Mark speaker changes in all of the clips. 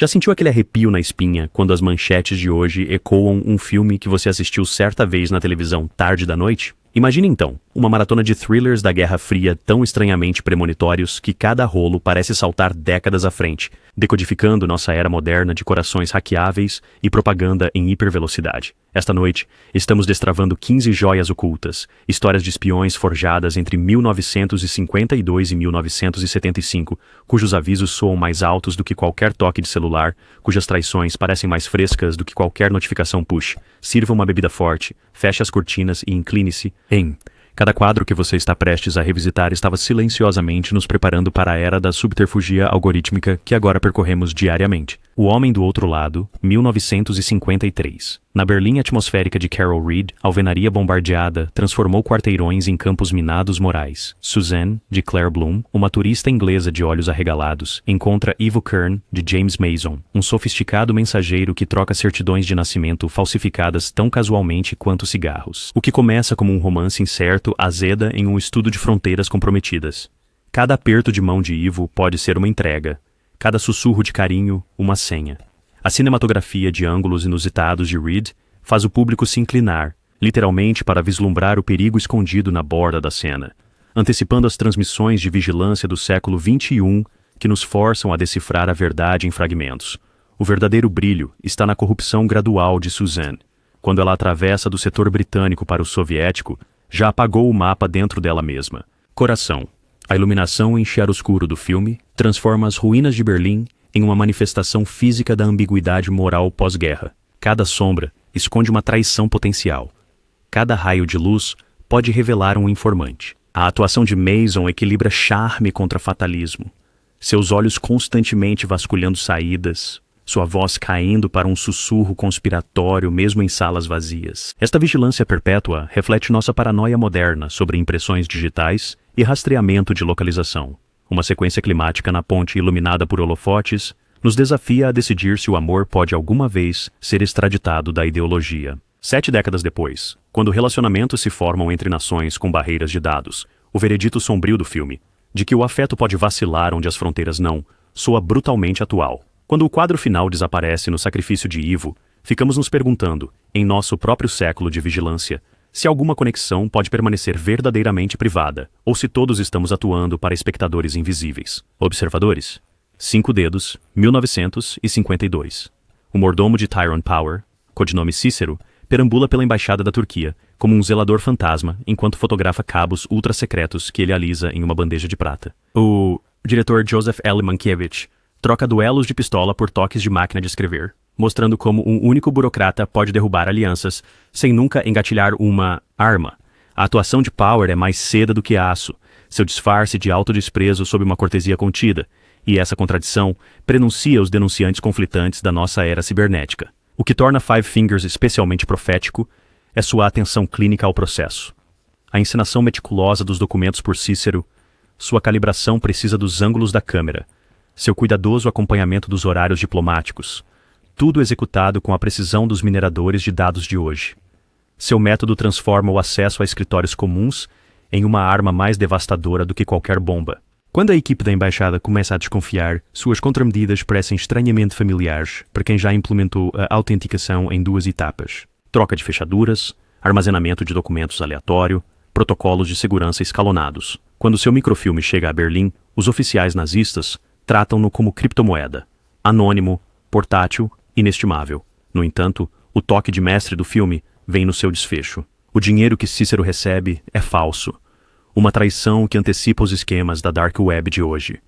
Speaker 1: Já sentiu aquele arrepio na espinha quando as manchetes de hoje ecoam um filme que você assistiu certa vez na televisão tarde da noite? Imagine então, uma maratona de thrillers da Guerra Fria tão estranhamente premonitórios que cada rolo parece saltar décadas à frente, decodificando nossa era moderna de corações hackeáveis e propaganda em hipervelocidade. Esta noite, estamos destravando 15 joias ocultas, histórias de espiões forjadas entre 1952 e 1975, cujos avisos soam mais altos do que qualquer toque de celular, cujas traições parecem mais frescas do que qualquer notificação push. Sirva uma bebida forte, feche as cortinas e incline-se em... Cada quadro que você está prestes a revisitar estava silenciosamente nos preparando para a era da subterfugia algorítmica que agora percorremos diariamente. O Homem do Outro Lado, 1953. Na Berlim atmosférica de Carol Reed, alvenaria bombardeada transformou quarteirões em campos minados morais. Suzanne, de Claire Bloom, uma turista inglesa de olhos arregalados, encontra Ivo Kern, de James Mason, um sofisticado mensageiro que troca certidões de nascimento falsificadas tão casualmente quanto cigarros. O que começa como um romance incerto azeda em um estudo de fronteiras comprometidas. Cada aperto de mão de Ivo pode ser uma entrega. Cada sussurro de carinho, uma senha. A cinematografia de ângulos inusitados de Reed faz o público se inclinar, literalmente para vislumbrar o perigo escondido na borda da cena, antecipando as transmissões de vigilância do século XXI que nos forçam a decifrar a verdade em fragmentos. O verdadeiro brilho está na corrupção gradual de Suzanne. Quando ela atravessa do setor britânico para o soviético, já apagou o mapa dentro dela mesma. Coração. A iluminação em chiaroscuro do filme transforma as ruínas de Berlim em uma manifestação física da ambiguidade moral pós-guerra. Cada sombra esconde uma traição potencial. Cada raio de luz pode revelar um informante. A atuação de Mason equilibra charme contra fatalismo. Seus olhos constantemente vasculhando saídas, sua voz caindo para um sussurro conspiratório mesmo em salas vazias. Esta vigilância perpétua reflete nossa paranoia moderna sobre impressões digitais e rastreamento de localização. Uma sequência climática na ponte iluminada por holofotes nos desafia a decidir se o amor pode alguma vez ser extraditado da ideologia. 7 décadas depois, quando relacionamentos se formam entre nações com barreiras de dados, o veredito sombrio do filme, de que o afeto pode vacilar onde as fronteiras não, soa brutalmente atual. Quando o quadro final desaparece no sacrifício de Ivo, ficamos nos perguntando, em nosso próprio século de vigilância, se alguma conexão pode permanecer verdadeiramente privada, ou se todos estamos atuando para espectadores invisíveis. Observadores. 5 Dedos, 1952. O mordomo de Tyrone Power, codinome Cícero, perambula pela embaixada da Turquia, como um zelador fantasma, enquanto fotografa cabos ultra-secretos que ele alisa em uma bandeja de prata. O diretor Joseph L. Mankiewicz troca duelos de pistola por toques de máquina de escrever, mostrando como um único burocrata pode derrubar alianças sem nunca engatilhar uma arma. A atuação de Power é mais seda do que aço, seu disfarce de autodesprezo sob uma cortesia contida, e essa contradição prenuncia os denunciantes conflitantes da nossa era cibernética. O que torna Five Fingers especialmente profético é sua atenção clínica ao processo. A encenação meticulosa dos documentos por Cícero, sua calibração precisa dos ângulos da câmera, seu cuidadoso acompanhamento dos horários diplomáticos, tudo executado com a precisão dos mineradores de dados de hoje. Seu método transforma o acesso a escritórios comuns em uma arma mais devastadora do que qualquer bomba. Quando a equipe da embaixada começa a desconfiar, suas contramedidas parecem estranhamente familiares para quem já implementou a autenticação em 2 etapas. Troca de fechaduras, armazenamento de documentos aleatório, protocolos de segurança escalonados. Quando seu microfilme chega a Berlim, os oficiais nazistas tratam-no como criptomoeda, anônimo, portátil, inestimável. No entanto, o toque de mestre do filme vem no seu desfecho. O dinheiro que Cícero recebe é falso. Uma traição que antecipa os esquemas da Dark Web de hoje.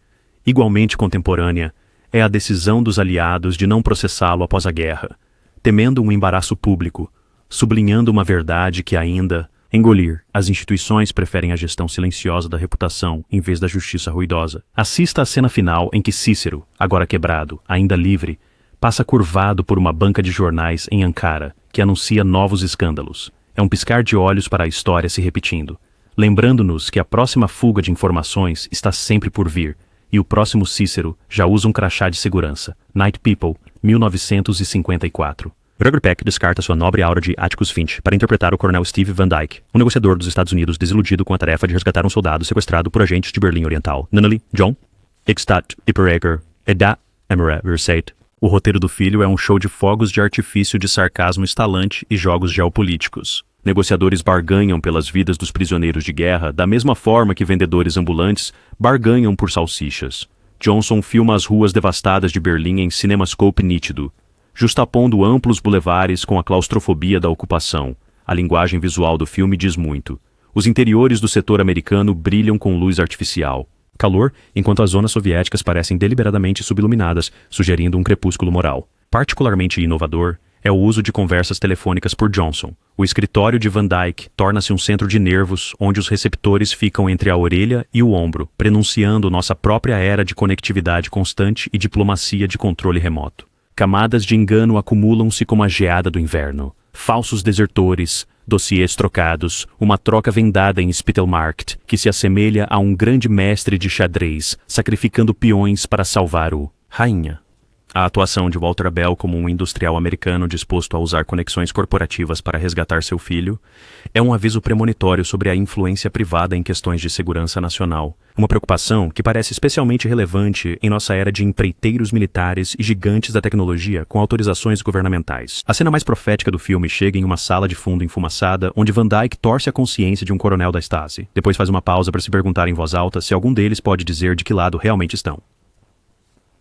Speaker 1: Igualmente contemporânea é a decisão dos aliados de não processá-lo após a guerra, temendo um embaraço público, sublinhando uma verdade que ainda engolir. As instituições preferem a gestão silenciosa da reputação em vez da justiça ruidosa. Assista à cena final em que Cícero, agora quebrado, ainda livre, passa curvado por uma banca de jornais em Ankara, que anuncia novos escândalos. É um piscar de olhos para a história se repetindo, lembrando-nos que a próxima fuga de informações está sempre por vir, e o próximo Cícero já usa um crachá de segurança. Night People, 1954. Gregory Peck descarta sua nobre aura de Atticus Finch para interpretar o coronel Steve Van Dyke, um negociador dos Estados Unidos desiludido com a tarefa de resgatar um soldado sequestrado por agentes de Berlim Oriental. Nunnally, John, Ixtat, Iperaker, Eda, Emera, Versate, O roteiro do filho é um show de fogos de artifício de sarcasmo estalante e jogos geopolíticos. Negociadores barganham pelas vidas dos prisioneiros de guerra da mesma forma que vendedores ambulantes barganham por salsichas. Johnson filma as ruas devastadas de Berlim em cinemascope nítido, justapondo amplos bulevares com a claustrofobia da ocupação. A linguagem visual do filme diz muito. Os interiores do setor americano brilham com luz artificial. Calor, enquanto as zonas soviéticas parecem deliberadamente subiluminadas, sugerindo um crepúsculo moral. Particularmente inovador é o uso de conversas telefônicas por Johnson. O escritório de Van Dyke torna-se um centro de nervos onde os receptores ficam entre a orelha e o ombro, prenunciando nossa própria era de conectividade constante e diplomacia de controle remoto. Camadas de engano acumulam-se como a geada do inverno. Falsos desertores, dossiês trocados, uma troca vendada em Spittelmarkt, que se assemelha a um grande mestre de xadrez, sacrificando peões para salvar o rainha. A atuação de Walter Bell como um industrial americano disposto a usar conexões corporativas para resgatar seu filho é um aviso premonitório sobre a influência privada em questões de segurança nacional, uma preocupação que parece especialmente relevante em nossa era de empreiteiros militares e gigantes da tecnologia com autorizações governamentais. A cena mais profética do filme chega em uma sala de fundo enfumaçada onde Van Dyke torce a consciência de um coronel da Stasi. Depois faz uma pausa para se perguntar em voz alta se algum deles pode dizer de que lado realmente estão.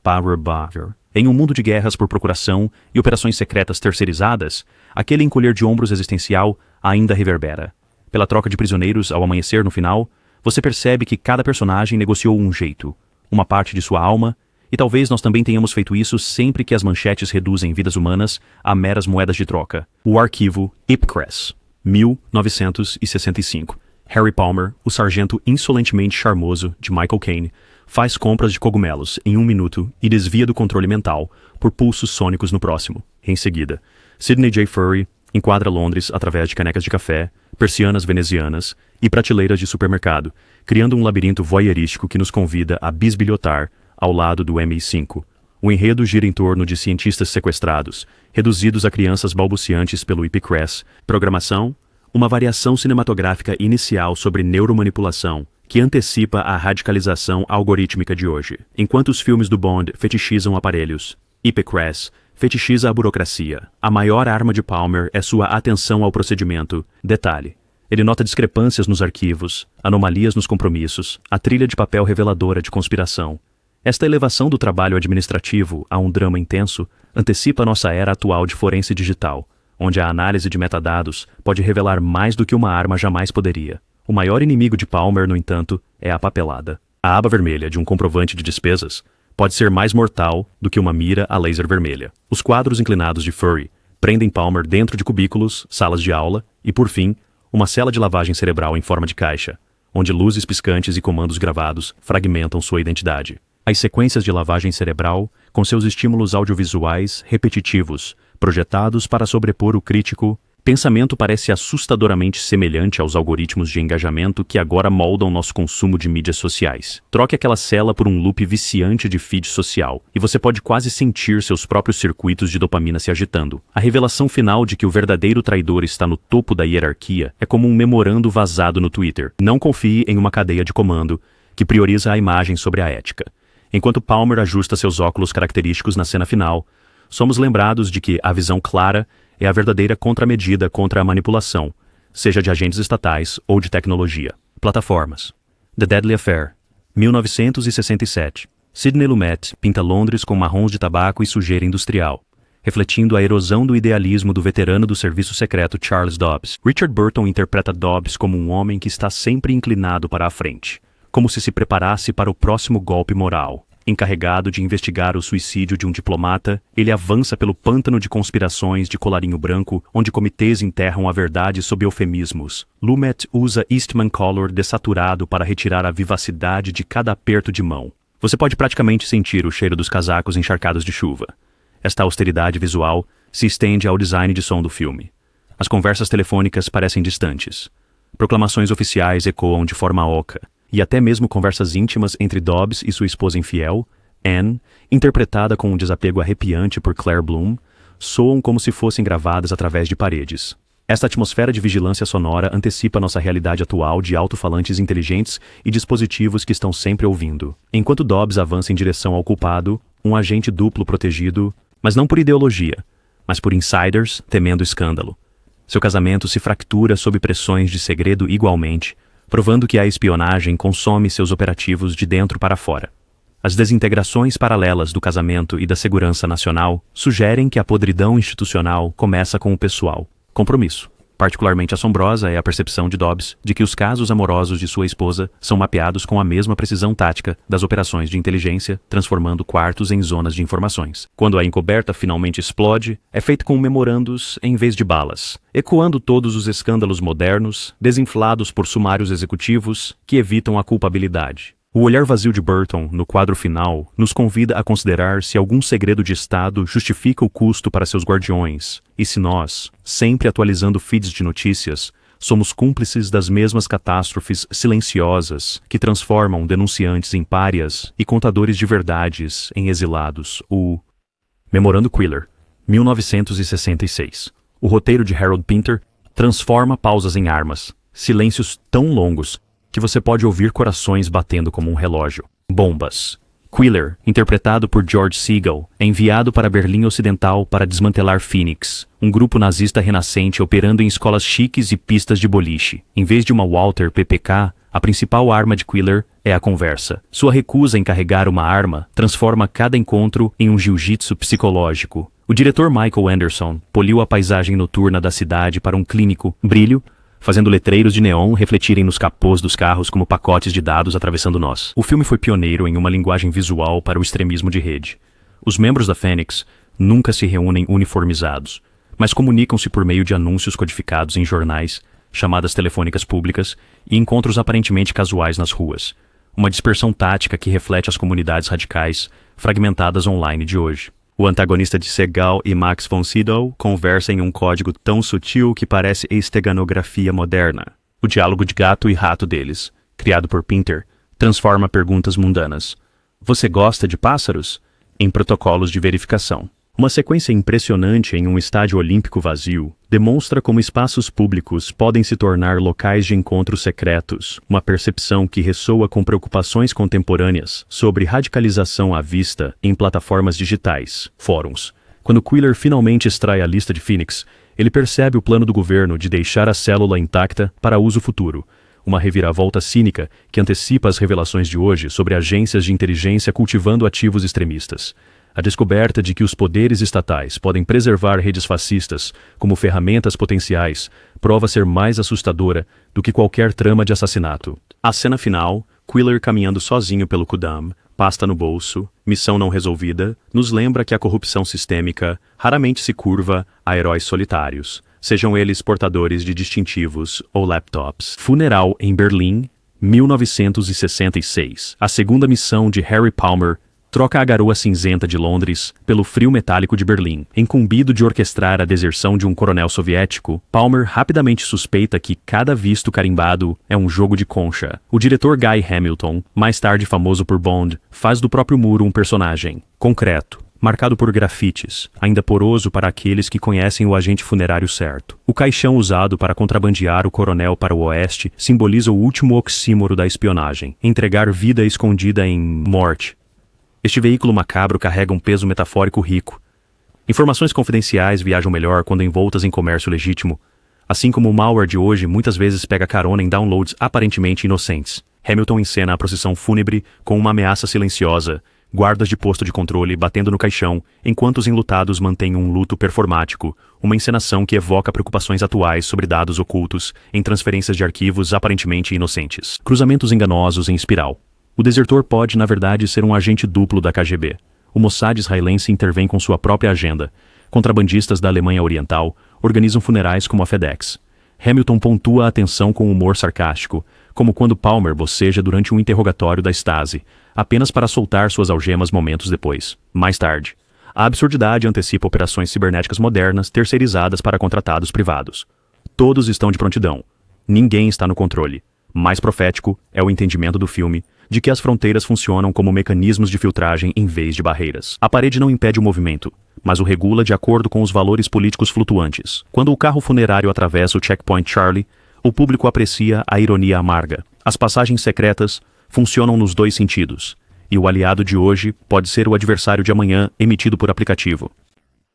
Speaker 1: Power Buffer. Em um mundo de guerras por procuração e operações secretas terceirizadas, aquele encolher de ombros existencial ainda reverbera. Pela troca de prisioneiros ao amanhecer no final, você percebe que cada personagem negociou um jeito, uma parte de sua alma, e talvez nós também tenhamos feito isso sempre que as manchetes reduzem vidas humanas a meras moedas de troca. O arquivo Ipcress, 1965. Harry Palmer, o sargento insolentemente charmoso de Michael Caine, faz compras de cogumelos em 1 minuto e desvia do controle mental por pulsos sônicos no próximo. Em seguida, Sidney J. Furie enquadra Londres através de canecas de café, persianas venezianas e prateleiras de supermercado, criando um labirinto voyeurístico que nos convida a bisbilhotar ao lado do MI5. O enredo gira em torno de cientistas sequestrados, reduzidos a crianças balbuciantes pelo Ipcress, programação, uma variação cinematográfica inicial sobre neuromanipulação, que antecipa a radicalização algorítmica de hoje. Enquanto os filmes do Bond fetichizam aparelhos, Ipcress fetichiza a burocracia. A maior arma de Palmer é sua atenção ao procedimento. Detalhe: ele nota discrepâncias nos arquivos, anomalias nos compromissos, a trilha de papel reveladora de conspiração. Esta elevação do trabalho administrativo a um drama intenso antecipa nossa era atual de forense digital, onde a análise de metadados pode revelar mais do que uma arma jamais poderia. O maior inimigo de Palmer, no entanto, é a papelada. A aba vermelha de um comprovante de despesas pode ser mais mortal do que uma mira a laser vermelha. Os quadros inclinados de Furie prendem Palmer dentro de cubículos, salas de aula e, por fim, uma cela de lavagem cerebral em forma de caixa, onde luzes piscantes e comandos gravados fragmentam sua identidade. As sequências de lavagem cerebral, com seus estímulos audiovisuais repetitivos, projetados para sobrepor o crítico, pensamento parece assustadoramente semelhante aos algoritmos de engajamento que agora moldam nosso consumo de mídias sociais. Troque aquela cela por um loop viciante de feed social, e você pode quase sentir seus próprios circuitos de dopamina se agitando. A revelação final de que o verdadeiro traidor está no topo da hierarquia é como um memorando vazado no Twitter. Não confie em uma cadeia de comando que prioriza a imagem sobre a ética. Enquanto Palmer ajusta seus óculos característicos na cena final, somos lembrados de que a visão clara é a verdadeira contramedida contra a manipulação, seja de agentes estatais ou de tecnologia. Plataformas. The Deadly Affair, 1967. Sidney Lumet pinta Londres com marrons de tabaco e sujeira industrial, refletindo a erosão do idealismo do veterano do serviço secreto Charles Dobbs. Richard Burton interpreta Dobbs como um homem que está sempre inclinado para a frente, como se preparasse para o próximo golpe moral. Encarregado de investigar o suicídio de um diplomata, ele avança pelo pântano de conspirações de colarinho branco, onde comitês enterram a verdade sob eufemismos. Lumet usa Eastman Color desaturado para retirar a vivacidade de cada aperto de mão. Você pode praticamente sentir o cheiro dos casacos encharcados de chuva. Esta austeridade visual se estende ao design de som do filme. As conversas telefônicas parecem distantes. Proclamações oficiais ecoam de forma oca. E até mesmo conversas íntimas entre Dobbs e sua esposa infiel, Anne, interpretada com um desapego arrepiante por Claire Bloom, soam como se fossem gravadas através de paredes. Esta atmosfera de vigilância sonora antecipa nossa realidade atual de alto-falantes inteligentes e dispositivos que estão sempre ouvindo. Enquanto Dobbs avança em direção ao culpado, um agente duplo protegido Mas não por ideologia, mas por insiders temendo escândalo. Seu casamento se fractura sob pressões de segredo igualmente, provando que a espionagem consome seus operativos de dentro para fora. As desintegrações paralelas do casamento e da segurança nacional sugerem que a podridão institucional começa com o pessoal. Compromisso. Particularmente assombrosa é a percepção de Dobbs de que os casos amorosos de sua esposa são mapeados com a mesma precisão tática das operações de inteligência, transformando quartos em zonas de informações. Quando a encoberta finalmente explode, é feito com memorandos em vez de balas, ecoando todos os escândalos modernos, desinflados por sumários executivos que evitam a culpabilidade. O olhar vazio de Burton, no quadro final, nos convida a considerar se algum segredo de Estado justifica o custo para seus guardiões, e se nós, sempre atualizando feeds de notícias, somos cúmplices das mesmas catástrofes silenciosas que transformam denunciantes em párias e contadores de verdades em exilados. O Memorando Quiller, 1966. O roteiro de Harold Pinter transforma pausas em armas, silêncios tão longos que você pode ouvir corações batendo como um relógio. Bombas. Quiller, interpretado por George Segal, é enviado para Berlim Ocidental para desmantelar Phoenix, um grupo nazista renascente operando em escolas chiques e pistas de boliche. Em vez de uma Walther PPK, a principal arma de Quiller é a conversa. Sua recusa em carregar uma arma transforma cada encontro em um jiu-jitsu psicológico. O diretor Michael Anderson poliu a paisagem noturna da cidade para um clínico brilho, fazendo letreiros de neon refletirem nos capôs dos carros como pacotes de dados atravessando nós. O filme foi pioneiro em uma linguagem visual para o extremismo de rede. Os membros da Fênix nunca se reúnem uniformizados, mas comunicam-se por meio de anúncios codificados em jornais, chamadas telefônicas públicas e encontros aparentemente casuais nas ruas. Uma dispersão tática que reflete as comunidades radicais fragmentadas online de hoje. O antagonista de Segal e Max von Sydow conversa em um código tão sutil que parece esteganografia moderna. O diálogo de gato e rato deles, criado por Pinter, transforma perguntas mundanas. Você gosta de pássaros? Em protocolos de verificação. Uma sequência impressionante em um estádio olímpico vazio demonstra como espaços públicos podem se tornar locais de encontros secretos, uma percepção que ressoa com preocupações contemporâneas sobre radicalização à vista em plataformas digitais, fóruns. Quando Quiller finalmente extrai a lista de Phoenix, ele percebe o plano do governo de deixar a célula intacta para uso futuro, uma reviravolta cínica que antecipa as revelações de hoje sobre agências de inteligência cultivando ativos extremistas. A descoberta de que os poderes estatais podem preservar redes fascistas como ferramentas potenciais prova ser mais assustadora do que qualquer trama de assassinato. A cena final, Quiller caminhando sozinho pelo Kudamm, pasta no bolso, missão não resolvida, nos lembra que a corrupção sistêmica raramente se curva a heróis solitários, sejam eles portadores de distintivos ou laptops. Funeral em Berlim, 1966. A segunda missão de Harry Palmer troca a garoa cinzenta de Londres pelo frio metálico de Berlim. Incumbido de orquestrar a deserção de um coronel soviético, Palmer rapidamente suspeita que cada visto carimbado é um jogo de concha. O diretor Guy Hamilton, mais tarde famoso por Bond, faz do próprio muro um personagem concreto, marcado por grafites, ainda poroso para aqueles que conhecem o agente funerário certo. O caixão usado para contrabandear o coronel para o oeste simboliza o último oxímoro da espionagem, entregar vida escondida em morte. Este veículo macabro carrega um peso metafórico rico. Informações confidenciais viajam melhor quando envoltas em comércio legítimo, assim como o malware de hoje muitas vezes pega carona em downloads aparentemente inocentes. Hamilton encena a procissão fúnebre com uma ameaça silenciosa, guardas de posto de controle batendo no caixão, enquanto os enlutados mantêm um luto performático, uma encenação que evoca preocupações atuais sobre dados ocultos em transferências de arquivos aparentemente inocentes. Cruzamentos enganosos em espiral. O desertor pode, na verdade, ser um agente duplo da KGB. O Mossad israelense intervém com sua própria agenda. Contrabandistas da Alemanha Oriental organizam funerais como a FedEx. Hamilton pontua a atenção com humor sarcástico, como quando Palmer boceja durante um interrogatório da Stasi, apenas para soltar suas algemas momentos depois. Mais tarde, a absurdidade antecipa operações cibernéticas modernas terceirizadas para contratados privados. Todos estão de prontidão. Ninguém está no controle. Mais profético é o entendimento do filme de que as fronteiras funcionam como mecanismos de filtragem em vez de barreiras. A parede não impede o movimento, mas o regula de acordo com os valores políticos flutuantes. Quando o carro funerário atravessa o Checkpoint Charlie, o público aprecia a ironia amarga. As passagens secretas funcionam nos dois sentidos, e o aliado de hoje pode ser o adversário de amanhã emitido por aplicativo.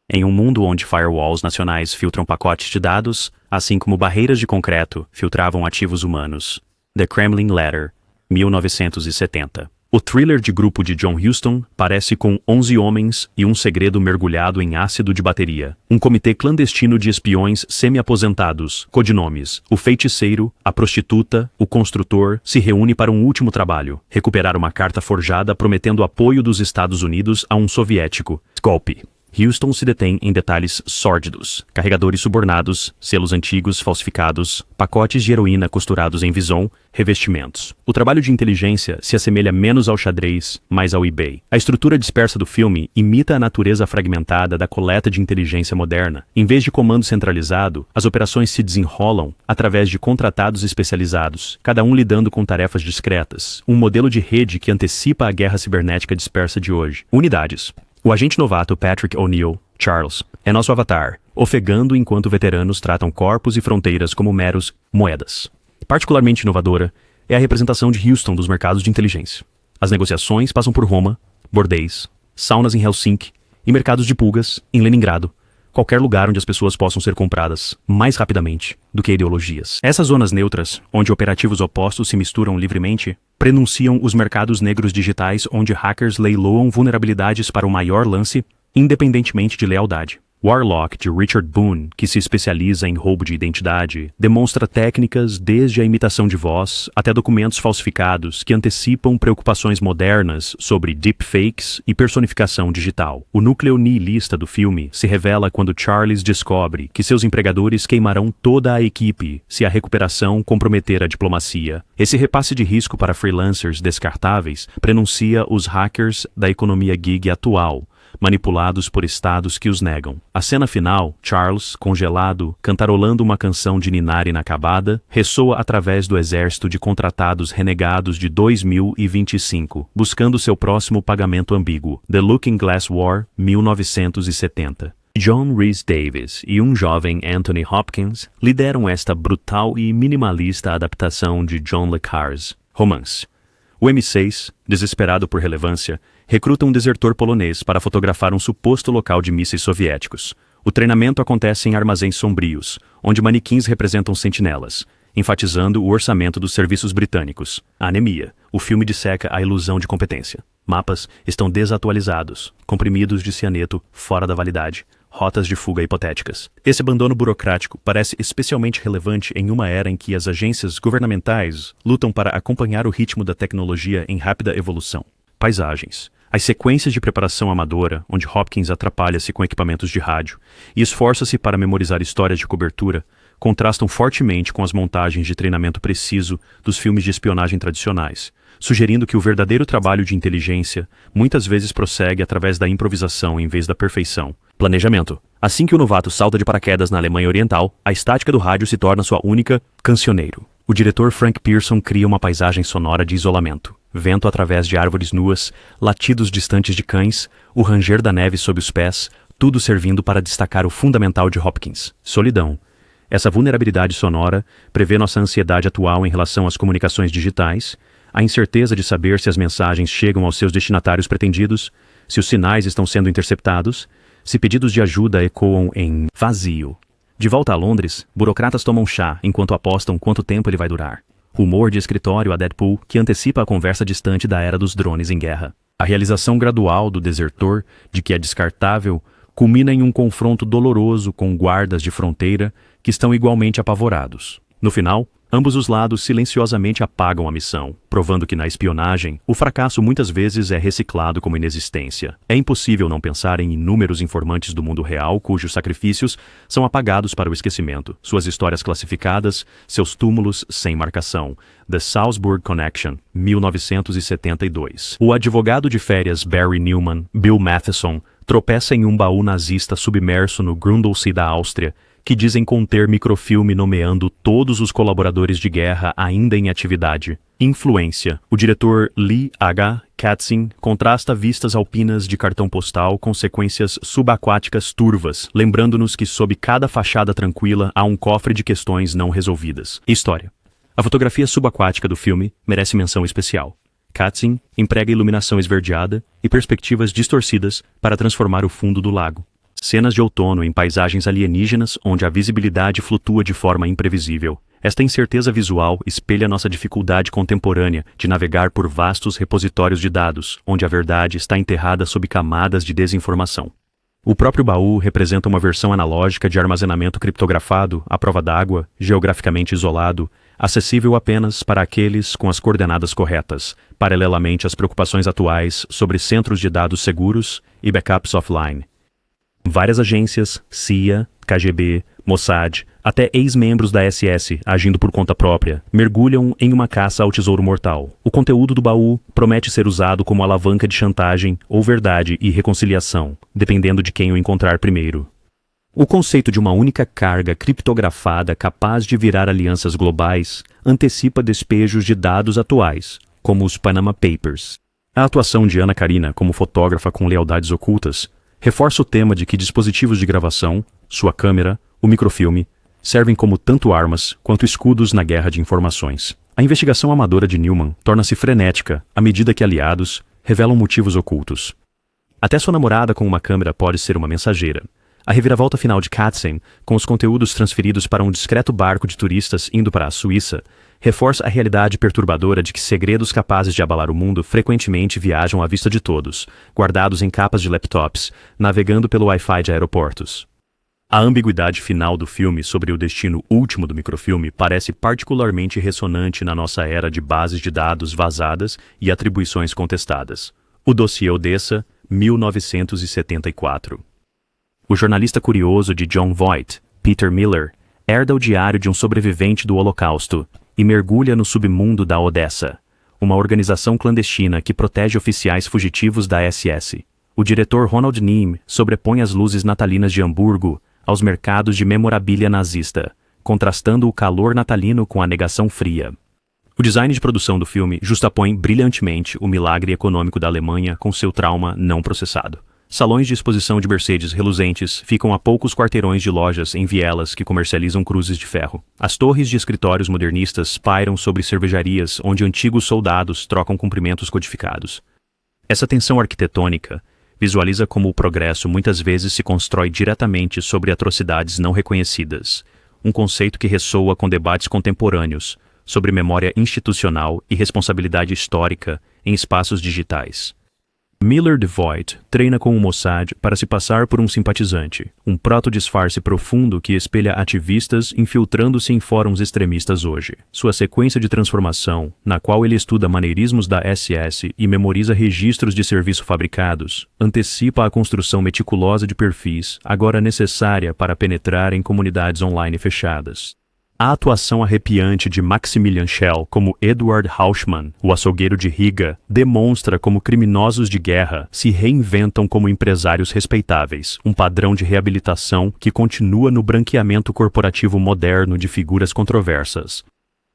Speaker 1: Em um mundo onde firewalls nacionais filtram pacotes de dados, assim como barreiras de concreto filtravam ativos humanos. The Kremlin Letter, 1970. O thriller de grupo de John Huston parece com 11 homens e um segredo mergulhado em ácido de bateria. Um comitê clandestino de espiões semi-aposentados, codinomes, o feiticeiro, a prostituta, o construtor, se reúne para um último trabalho: recuperar uma carta forjada prometendo apoio dos Estados Unidos a um soviético. Golpe. Houston se detém em detalhes sórdidos: carregadores subornados, selos antigos falsificados, pacotes de heroína costurados em Vison, revestimentos. O trabalho de inteligência se assemelha menos ao xadrez, mais ao eBay. A estrutura dispersa do filme imita a natureza fragmentada da coleta de inteligência moderna. Em vez de comando centralizado, as operações se desenrolam através de contratados especializados, cada um lidando com tarefas discretas. Um modelo de rede que antecipa a guerra cibernética dispersa de hoje. Unidades. O agente novato Patrick O'Neill, Charles, é nosso avatar, ofegando enquanto veteranos tratam corpos e fronteiras como meros moedas. Particularmente inovadora é a representação de Houston dos mercados de inteligência. As negociações passam por Roma, bordéis, saunas em Helsinki e mercados de pulgas em Leningrado, qualquer lugar onde as pessoas possam ser compradas mais rapidamente do que ideologias. Essas zonas neutras, onde operativos opostos se misturam livremente, prenunciam os mercados negros digitais onde hackers leiloam vulnerabilidades para o maior lance, independentemente de lealdade. Warlock, de Richard Boone, que se especializa em roubo de identidade, demonstra técnicas desde a imitação de voz até documentos falsificados que antecipam preocupações modernas sobre deepfakes e personificação digital. O núcleo nihilista do filme se revela quando Charles descobre que seus empregadores queimarão toda a equipe se a recuperação comprometer a diplomacia. Esse repasse de risco para freelancers descartáveis prenuncia os hackers da economia gig atual, manipulados por estados que os negam. A cena final, Charles, congelado, cantarolando uma canção de ninar inacabada, ressoa através do exército de contratados renegados de 2025, buscando seu próximo pagamento ambíguo. The Looking Glass War, 1970. John Rhys Davies e um jovem Anthony Hopkins lideram esta brutal e minimalista adaptação de John le Carre's romance. O M6, desesperado por relevância, recruta um desertor polonês para fotografar um suposto local de mísseis soviéticos. O treinamento acontece em armazéns sombrios, onde manequins representam sentinelas, enfatizando o orçamento dos serviços britânicos. A anemia. O filme disseca a ilusão de competência. Mapas estão desatualizados, comprimidos de cianeto fora da validade, rotas de fuga hipotéticas. Esse abandono burocrático parece especialmente relevante em uma era em que as agências governamentais lutam para acompanhar o ritmo da tecnologia em rápida evolução. Paisagens. As sequências de preparação amadora, onde Hopkins atrapalha-se com equipamentos de rádio e esforça-se para memorizar histórias de cobertura, contrastam fortemente com as montagens de treinamento preciso dos filmes de espionagem tradicionais, sugerindo que o verdadeiro trabalho de inteligência muitas vezes prossegue através da improvisação em vez da perfeição. Planejamento. Assim que o novato salta de paraquedas na Alemanha Oriental, a estática do rádio se torna sua única cancioneiro. O diretor Frank Pearson cria uma paisagem sonora de isolamento. Vento através de árvores nuas, latidos distantes de cães, o ranger da neve sob os pés, tudo servindo para destacar o fundamental de Hopkins: solidão. Essa vulnerabilidade sonora prevê nossa ansiedade atual em relação às comunicações digitais, a incerteza de saber se as mensagens chegam aos seus destinatários pretendidos, se os sinais estão sendo interceptados, se pedidos de ajuda ecoam em vazio. De volta a Londres, burocratas tomam chá enquanto apostam quanto tempo ele vai durar. Humor de escritório a Deadpool que antecipa a conversa distante da era dos drones em guerra. A realização gradual do desertor, de que é descartável, culmina em um confronto doloroso com guardas de fronteira que estão igualmente apavorados. No final, ambos os lados silenciosamente apagam a missão, provando que na espionagem, o fracasso muitas vezes é reciclado como inexistência. É impossível não pensar em inúmeros informantes do mundo real cujos sacrifícios são apagados para o esquecimento, suas histórias classificadas, seus túmulos sem marcação. The Salzburg Connection, 1972. O advogado de férias Barry Newman, Bill Matheson, tropeça em um baú nazista submerso no Grundlsee da Áustria, que dizem conter microfilme nomeando todos os colaboradores de guerra ainda em atividade. Influência. O diretor Lee H. Katzin contrasta vistas alpinas de cartão postal com sequências subaquáticas turvas, lembrando-nos que sob cada fachada tranquila há um cofre de questões não resolvidas. História. A fotografia subaquática do filme merece menção especial. Katzin emprega iluminação esverdeada e perspectivas distorcidas para transformar o fundo do lago. Cenas de outono em paisagens alienígenas onde a visibilidade flutua de forma imprevisível. Esta incerteza visual espelha nossa dificuldade contemporânea de navegar por vastos repositórios de dados, onde a verdade está enterrada sob camadas de desinformação. O próprio baú representa uma versão analógica de armazenamento criptografado, à prova d'água, geograficamente isolado, acessível apenas para aqueles com as coordenadas corretas, paralelamente às preocupações atuais sobre centros de dados seguros e backups offline. Várias agências, CIA, KGB, Mossad, até ex-membros da SS, agindo por conta própria, mergulham em uma caça ao tesouro mortal. O conteúdo do baú promete ser usado como alavanca de chantagem ou verdade e reconciliação, dependendo de quem o encontrar primeiro. O conceito de uma única carga criptografada capaz de virar alianças globais antecipa despejos de dados atuais, como os Panama Papers. A atuação de Ana Karina como fotógrafa com lealdades ocultas reforça o tema de que dispositivos de gravação, sua câmera, o microfilme, servem como tanto armas quanto escudos na guerra de informações. A investigação amadora de Newman torna-se frenética à medida que aliados revelam motivos ocultos. Até sua namorada com uma câmera pode ser uma mensageira. A reviravolta final de Katzen, com os conteúdos transferidos para um discreto barco de turistas indo para a Suíça, reforça a realidade perturbadora de que segredos capazes de abalar o mundo frequentemente viajam à vista de todos, guardados em capas de laptops, navegando pelo Wi-Fi de aeroportos. A ambiguidade final do filme sobre o destino último do microfilme parece particularmente ressonante na nossa era de bases de dados vazadas e atribuições contestadas. O dossiê Odessa, 1974. O jornalista curioso de Jon Voight, Peter Miller, herda o diário de um sobrevivente do Holocausto e mergulha no submundo da Odessa, uma organização clandestina que protege oficiais fugitivos da SS. O diretor Ronald Neame sobrepõe as luzes natalinas de Hamburgo aos mercados de memorabilia nazista, contrastando o calor natalino com a negação fria. O design de produção do filme justapõe brilhantemente o milagre econômico da Alemanha com seu trauma não processado. Salões de exposição de Mercedes reluzentes ficam a poucos quarteirões de lojas em vielas que comercializam cruzes de ferro. As torres de escritórios modernistas pairam sobre cervejarias onde antigos soldados trocam cumprimentos codificados. Essa tensão arquitetônica visualiza como o progresso muitas vezes se constrói diretamente sobre atrocidades não reconhecidas, um conceito que ressoa com debates contemporâneos sobre memória institucional e responsabilidade histórica em espaços digitais. Miller de Voight treina com o Mossad para se passar por um simpatizante, um proto-disfarce profundo que espelha ativistas infiltrando-se em fóruns extremistas hoje. Sua sequência de transformação, na qual ele estuda maneirismos da SS e memoriza registros de serviço fabricados, antecipa a construção meticulosa de perfis, agora necessária para penetrar em comunidades online fechadas. A atuação arrepiante de Maximilian Schell como Edward Hauschmann, o açougueiro de Riga, demonstra como criminosos de guerra se reinventam como empresários respeitáveis, um padrão de reabilitação que continua no branqueamento corporativo moderno de figuras controversas.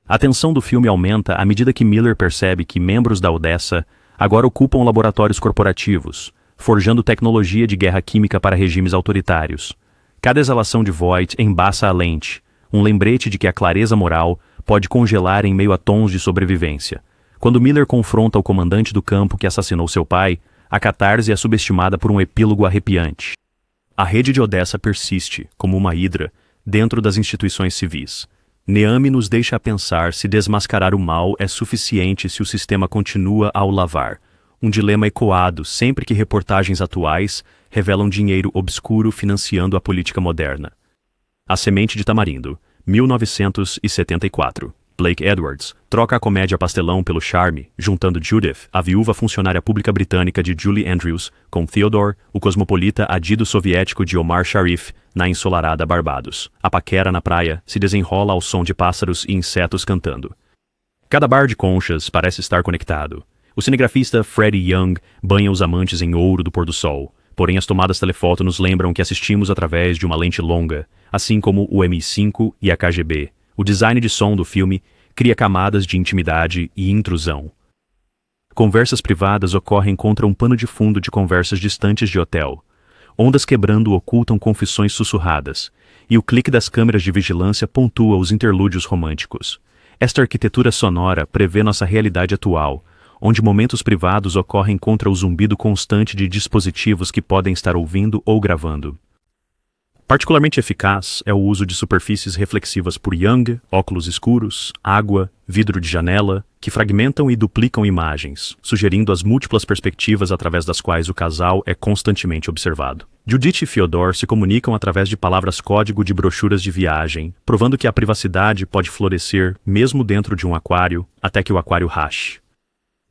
Speaker 1: A tensão do filme aumenta à medida que Miller percebe que membros da Odessa agora ocupam laboratórios corporativos, forjando tecnologia de guerra química para regimes autoritários. Cada exalação de Voight embaça a lente, um lembrete de que a clareza moral pode congelar em meio a tons de sobrevivência. Quando Miller confronta o comandante do campo que assassinou seu pai, a catarse é subestimada por um epílogo arrepiante. A rede de Odessa persiste, como uma hidra, dentro das instituições civis. Neame nos deixa a pensar se desmascarar o mal é suficiente se o sistema continua a o lavar. Um dilema ecoado sempre que reportagens atuais revelam dinheiro obscuro financiando a política moderna. A Semente de Tamarindo, 1974. Blake Edwards troca a comédia pastelão pelo charme, juntando Judith, a viúva funcionária pública britânica de Julie Andrews, com Theodore, o cosmopolita adido soviético de Omar Sharif, na ensolarada Barbados. A paquera na praia se desenrola ao som de pássaros e insetos cantando. Cada bar de conchas parece estar conectado. O cinegrafista Freddie Young banha os amantes em ouro do pôr-do-sol. Porém, as tomadas telefoto nos lembram que assistimos através de uma lente longa, assim como o MI5 e a KGB. O design de som do filme cria camadas de intimidade e intrusão. Conversas privadas ocorrem contra um pano de fundo de conversas distantes de hotel. Ondas quebrando ocultam confissões sussurradas, e o clique das câmeras de vigilância pontua os interlúdios românticos. Esta arquitetura sonora prevê nossa realidade atual, onde momentos privados ocorrem contra o zumbido constante de dispositivos que podem estar ouvindo ou gravando. Particularmente eficaz é o uso de superfícies reflexivas por Young, óculos escuros, água, vidro de janela, que fragmentam e duplicam imagens, sugerindo as múltiplas perspectivas através das quais o casal é constantemente observado. Judith e Fyodor se comunicam através de palavras-código de brochuras de viagem, provando que a privacidade pode florescer mesmo dentro de um aquário, até que o aquário rache.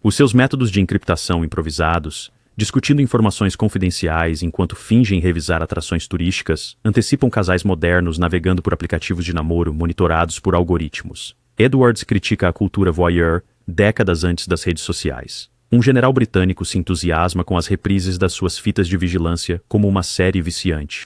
Speaker 1: Os seus métodos de encriptação improvisados, discutindo informações confidenciais enquanto fingem revisar atrações turísticas, antecipam casais modernos navegando por aplicativos de namoro monitorados por algoritmos. Edwards critica a cultura voyeur décadas antes das redes sociais. Um general britânico se entusiasma com as reprises das suas fitas de vigilância como uma série viciante.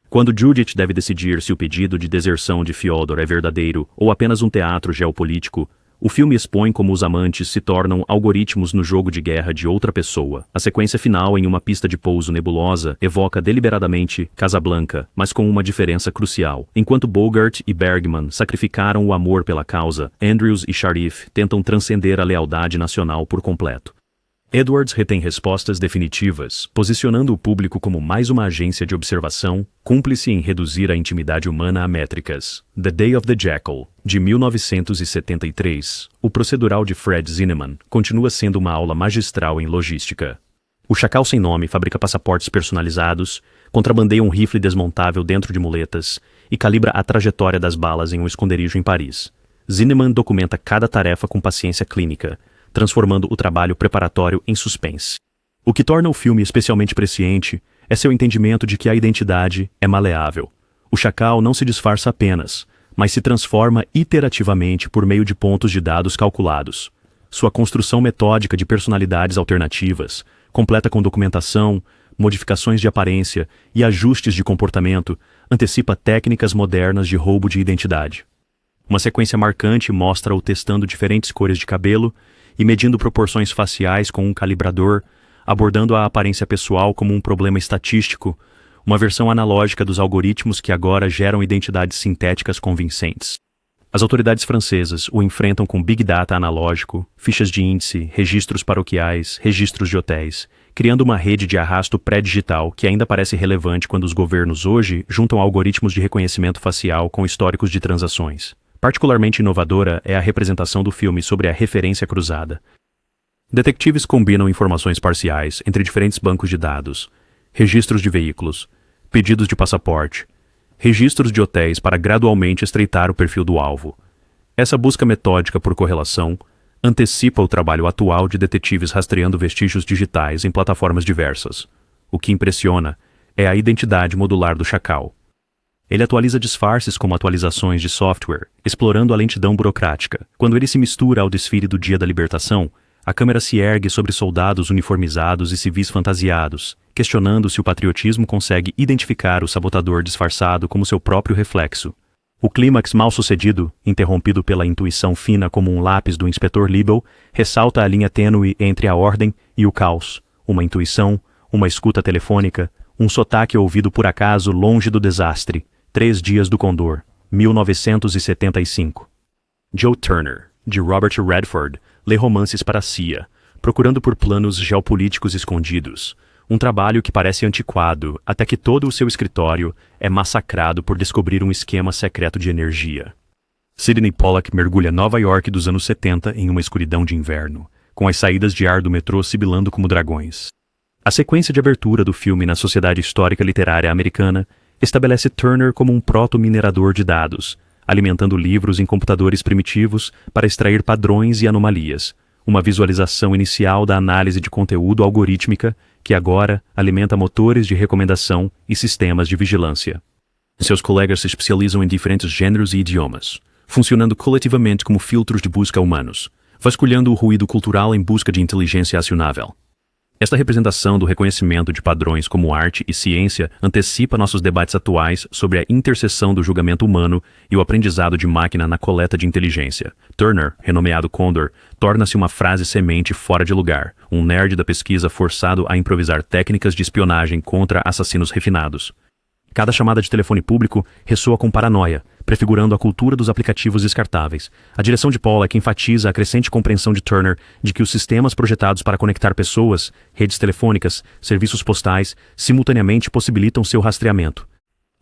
Speaker 1: Quando Judith deve decidir se o pedido de deserção de Fyodor é verdadeiro ou apenas um teatro geopolítico, o filme expõe como os amantes se tornam algoritmos no jogo de guerra de outra pessoa. A sequência final em uma pista de pouso nebulosa evoca deliberadamente Casablanca, mas com uma diferença crucial. Enquanto Bogart e Bergman sacrificaram o amor pela causa, Andrews e Sharif tentam transcender a lealdade nacional por completo. Edwards retém respostas definitivas, posicionando o público como mais uma agência de observação, cúmplice em reduzir a intimidade humana a métricas. The Day of the Jackal, de 1973, o procedural de Fred Zinnemann, continua sendo uma aula magistral em logística. O Chacal Sem Nome fabrica passaportes personalizados, contrabandeia um rifle desmontável dentro de muletas e calibra a trajetória das balas em um esconderijo em Paris. Zinnemann documenta cada tarefa com paciência clínica, transformando o trabalho preparatório em suspense. O que torna o filme especialmente presciente é seu entendimento de que a identidade é maleável. O Chacal não se disfarça apenas, mas se transforma iterativamente por meio de pontos de dados calculados. Sua construção metódica de personalidades alternativas, completa com documentação, modificações de aparência e ajustes de comportamento, antecipa técnicas modernas de roubo de identidade. Uma sequência marcante mostra-o testando diferentes cores de cabelo e medindo proporções faciais com um calibrador, abordando a aparência pessoal como um problema estatístico, uma versão analógica dos algoritmos que agora geram identidades sintéticas convincentes. As autoridades francesas o enfrentam com Big Data analógico, fichas de índice, registros paroquiais, registros de hotéis, criando uma rede de arrasto pré-digital que ainda parece relevante quando os governos hoje juntam algoritmos de reconhecimento facial com históricos de transações. Particularmente inovadora é a representação do filme sobre a referência cruzada. Detetives combinam informações parciais entre diferentes bancos de dados, registros de veículos, pedidos de passaporte, registros de hotéis para gradualmente estreitar o perfil do alvo. Essa busca metódica por correlação antecipa o trabalho atual de detetives rastreando vestígios digitais em plataformas diversas. O que impressiona é a identidade modular do Chacal. Ele atualiza disfarces como atualizações de software, explorando a lentidão burocrática. Quando ele se mistura ao desfile do Dia da Libertação, a câmera se ergue sobre soldados uniformizados e civis fantasiados, questionando se o patriotismo consegue identificar o sabotador disfarçado como seu próprio reflexo. O clímax mal-sucedido, interrompido pela intuição fina como um lápis do inspetor Liebel, ressalta a linha tênue entre a ordem e o caos. Uma intuição, uma escuta telefônica, um sotaque ouvido por acaso longe do desastre. 3 Dias do Condor, 1975. Joe Turner, de Robert Redford, lê romances para a CIA, procurando por planos geopolíticos escondidos. Um trabalho que parece antiquado, até que todo o seu escritório é massacrado por descobrir um esquema secreto de energia. Sidney Pollack mergulha Nova York dos anos 70 em uma escuridão de inverno, com as saídas de ar do metrô sibilando como dragões. A sequência de abertura do filme na Sociedade Histórica Literária Americana estabelece Turner como um proto-minerador de dados, alimentando livros em computadores primitivos para extrair padrões e anomalias, uma visualização inicial da análise de conteúdo algorítmica que agora alimenta motores de recomendação e sistemas de vigilância. Seus colegas se especializam em diferentes gêneros e idiomas, funcionando coletivamente como filtros de busca humanos, vasculhando o ruído cultural em busca de inteligência acionável. Esta representação do reconhecimento de padrões como arte e ciência antecipa nossos debates atuais sobre a interseção do julgamento humano e o aprendizado de máquina na coleta de inteligência. Turner, renomeado Condor, torna-se uma frase semente fora de lugar, um nerd da pesquisa forçado a improvisar técnicas de espionagem contra assassinos refinados. Cada chamada de telefone público ressoa com paranoia, prefigurando a cultura dos aplicativos descartáveis. A direção de Pollack enfatiza a crescente compreensão de Turner de que os sistemas projetados para conectar pessoas, redes telefônicas, serviços postais, simultaneamente possibilitam seu rastreamento.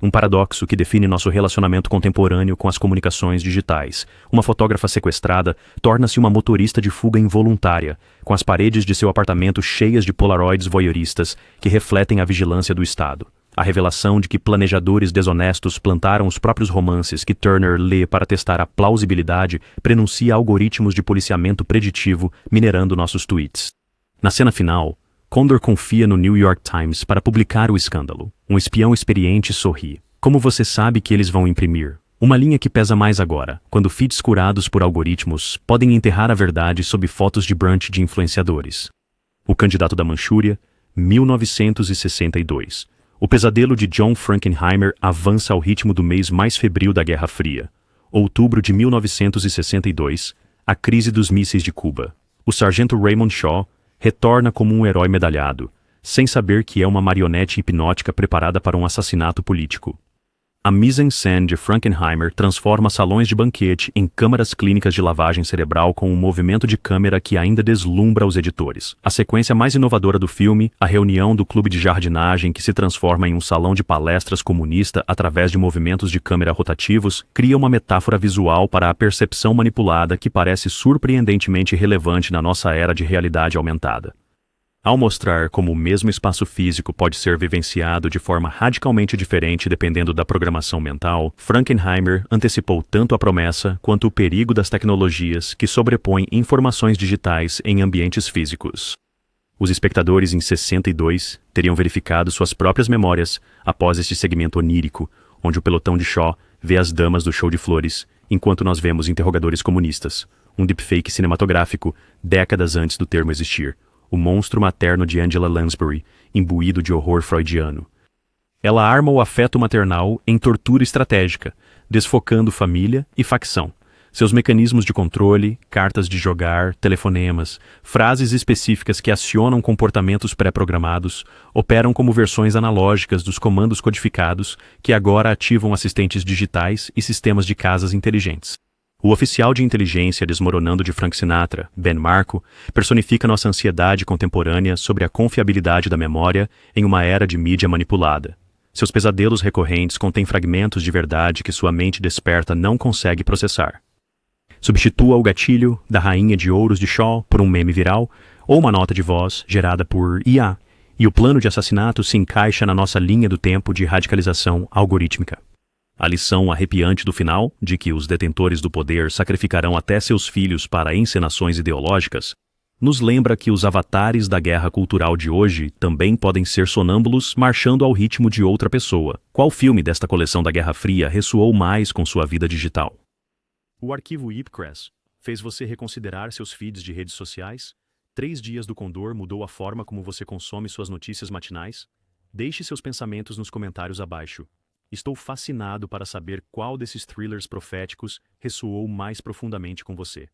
Speaker 1: Um paradoxo que define nosso relacionamento contemporâneo com as comunicações digitais. Uma fotógrafa sequestrada torna-se uma motorista de fuga involuntária, com as paredes de seu apartamento cheias de polaroids voyeuristas que refletem a vigilância do Estado. A revelação de que planejadores desonestos plantaram os próprios romances que Turner lê para testar a plausibilidade prenuncia algoritmos de policiamento preditivo minerando nossos tweets. Na cena final, Condor confia no New York Times para publicar o escândalo. Um espião experiente sorri. Como você sabe que eles vão imprimir? Uma linha que pesa mais agora, quando feeds curados por algoritmos podem enterrar a verdade sob fotos de brunch de influenciadores. O Candidato da Manchúria, 1962. O pesadelo de John Frankenheimer avança ao ritmo do mês mais febril da Guerra Fria. Outubro de 1962, a crise dos mísseis de Cuba. O sargento Raymond Shaw retorna como um herói medalhado, sem saber que é uma marionete hipnótica preparada para um assassinato político. A mise-en-scène de Frankenheimer transforma salões de banquete em câmaras clínicas de lavagem cerebral com um movimento de câmera que ainda deslumbra os editores. A sequência mais inovadora do filme, a reunião do clube de jardinagem que se transforma em um salão de palestras comunista através de movimentos de câmera rotativos, cria uma metáfora visual para a percepção manipulada que parece surpreendentemente relevante na nossa era de realidade aumentada. Ao mostrar como o mesmo espaço físico pode ser vivenciado de forma radicalmente diferente dependendo da programação mental, Frankenheimer antecipou tanto a promessa quanto o perigo das tecnologias que sobrepõem informações digitais em ambientes físicos. Os espectadores em 62 teriam verificado suas próprias memórias após este segmento onírico, onde o pelotão de Shaw vê as damas do show de flores, enquanto nós vemos interrogadores comunistas, um deepfake cinematográfico décadas antes do termo existir. O monstro materno de Angela Lansbury, imbuído de horror freudiano. Ela arma o afeto maternal em tortura estratégica, desfocando família e facção. Seus mecanismos de controle, cartas de jogar, telefonemas, frases específicas que acionam comportamentos pré-programados, operam como versões analógicas dos comandos codificados que agora ativam assistentes digitais e sistemas de casas inteligentes. O oficial de inteligência desmoronando de Frank Sinatra, Ben Marco, personifica nossa ansiedade contemporânea sobre a confiabilidade da memória em uma era de mídia manipulada. Seus pesadelos recorrentes contêm fragmentos de verdade que sua mente desperta não consegue processar. Substitua o gatilho da Rainha de Ouros de Shaw por um meme viral ou uma nota de voz gerada por IA, e o plano de assassinato se encaixa na nossa linha do tempo de radicalização algorítmica. A lição arrepiante do final, de que os detentores do poder sacrificarão até seus filhos para encenações ideológicas, nos lembra que os avatares da guerra cultural de hoje também podem ser sonâmbulos marchando ao ritmo de outra pessoa. Qual filme desta coleção da Guerra Fria ressoou mais com sua vida digital? O arquivo Ipcress fez você reconsiderar seus feeds de redes sociais? 3 dias do Condor mudou a forma como você consome suas notícias matinais? Deixe seus pensamentos nos comentários abaixo. Estou fascinado para saber qual desses thrillers proféticos ressoou mais profundamente com você.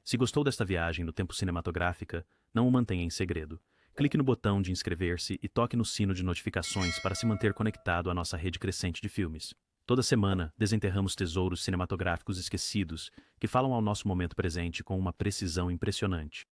Speaker 1: Se gostou desta viagem no tempo cinematográfica, não o mantenha em segredo. Clique no botão de inscrever-se e toque no sino de notificações para se manter conectado à nossa rede crescente de filmes. Toda semana, desenterramos tesouros cinematográficos esquecidos que falam ao nosso momento presente com uma precisão impressionante.